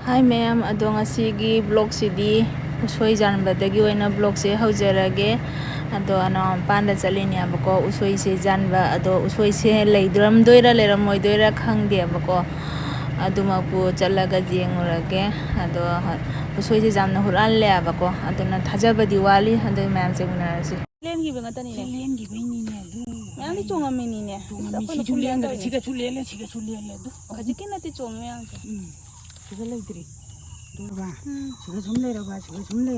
Hi ma'am, ado ngasigi vlog sidi usoi janbadagi oina vlog se haujarage. Ado panda chalini abako usoi se janba ado usoi se leidramdoira leiramoidoira khangde abako. Adumapu chalaga jengurage. Ado usoi se jamna huralle abako. Aduna thajabadi wali ado ma'am chegunarasi. Lengi bengatani ne. Lengi beni ne adu. Ma'am di chongamini ne. Chongamini chulenga chiga chulele adu. Kajikinati chongmyang. Chiga leidri. Durba. Chiga chumle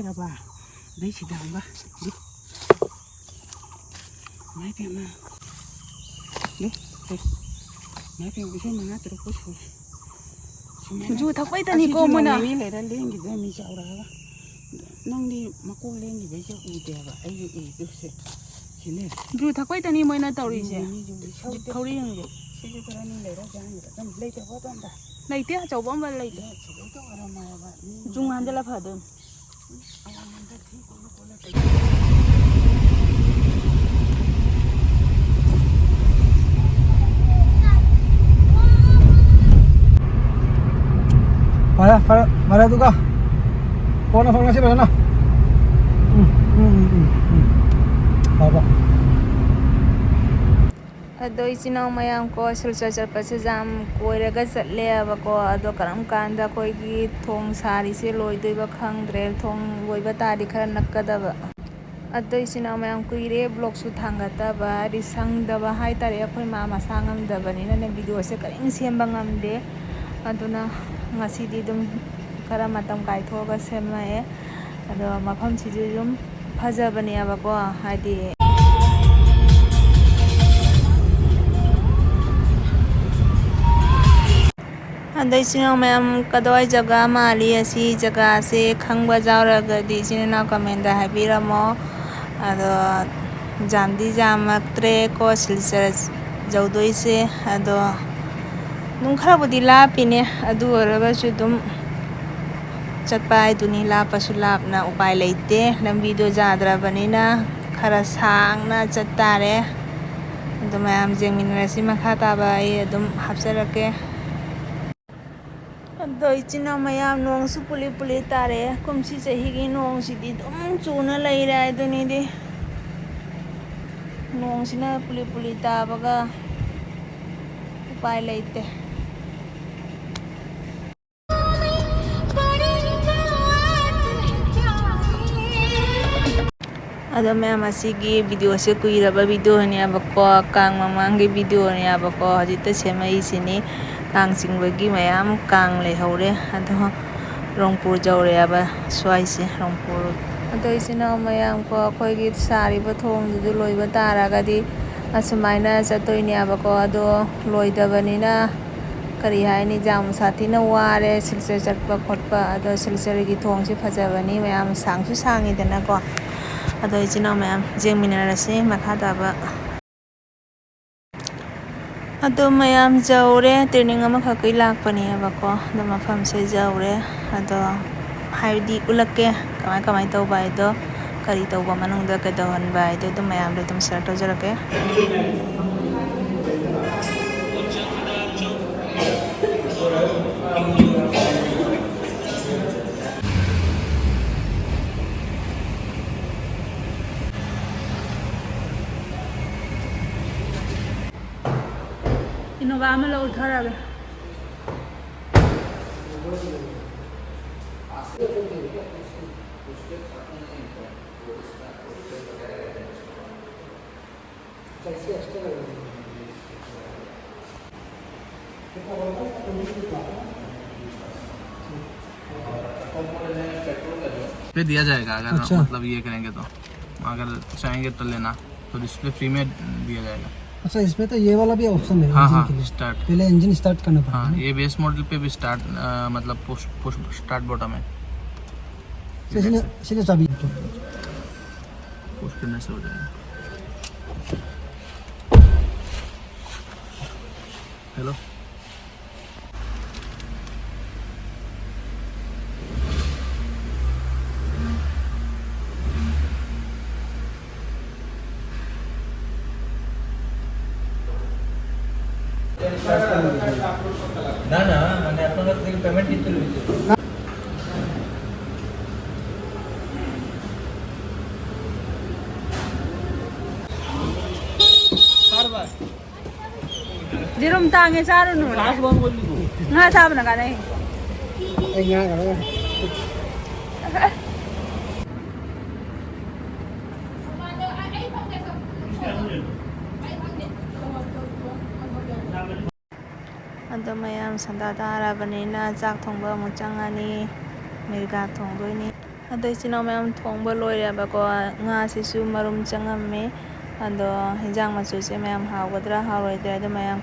raba. Dei sidamba. Mai pema. Mai pema bisa mana terus. Ju thakpai tani ko mona. Ni le lengi be mi chaura ba. Nang di mako lengi be cha ude ba. Ai du se. Sile. Ju thakpai tani moina tauri se. Khauri yang je. Sile karani le ra jang ra. Tam le te ho tam ba. Leite achauba ma leite. Jung handela phadon. Para tu ka. Phone phone nasi bana. Baba. Ado isinau mayam ko sulsa chapase jam koiraga chatle abako ado karam kanda koi gi thong sari se loidoiba khangdre thong loiba tari khara nakadaba. Ado isinau mayam kuire blog su thangata ba ri sangdaba hai tare akhoi mama sangam dabani na video se karing semba ngamde. Aduna ngasidi dum kara matam kai thoga semae. Ado mafam siju dum phajabani abako haidi Ado isinau mayam kadoi jaga mali asi jaga se khangba jauragadi isinau comment habiramo. Ado jamdi jamaktre ko silsar jaudoise ado dum khara budi lapine adu oraga dum chatpai duni lapasu lapna upai leite lambi do jadrabanina khara sangna chattare ado mayam jengminrasi makha taba ai adum hapsarake. Ado ichina mayam nong su puli puli tare kumsi chahigi nong sidi dum chuna leira aduni di nong sina puli puli tabaga upai leite. Ado ma'am asigi video se kuiraba video ni abako kang mamangi video ni abako hajita semai sini kang singbagi mayam kang le haure ado rongpur jaure aba swai se rongpur ado isina mayam ko khoi gi sari ba thong du loiba taragadi asumaina chatoi ni abako ado loidabani na kari haini jam sathi na ware silsar chatpa khotpa ado silsar gi thong se phajabani mayam sangsu sangi dana ko ado ichina mayam jengminarasi makha taba ado mayam jaure training ama khakai lakpani abako ado mafam se jaure ado haidi ulake kamai tauba ido kari tauba manungda kedawan ba ido mayam le tum share tojarake. Innova ama lo utharaga पे दिया जाएगा अगर अच्छा। मतलब ये करेंगे तो अगर चाहेंगे तो लेना तो डिस्प्ले फ्री में दिया जाएगा। अच्छा इसमें तो ये वाला भी ऑप्शन है हाँ इंजन हाँ के लिए। स्टार्ट पहले इंजन स्टार्ट करना पड़ेगा हाँ ना? ये बेस मॉडल पे भी स्टार्ट मतलब पुश स्टार्ट बटन है तो इसलिए चाबी पुश करने से हो जाएगा। हेलो ना ना मैंने अपना payment Jerum tange sarunu. Nga sabna kanai. Anh nghe cả đấy. Ado mayam sanda tarabanina chak thongba amu changani mirga thongdoini. Ado ichino mayam thongba loirabako nga sisu marum changamme. Ado hinjang machu se mayam hawgadra hawroidra ado mayam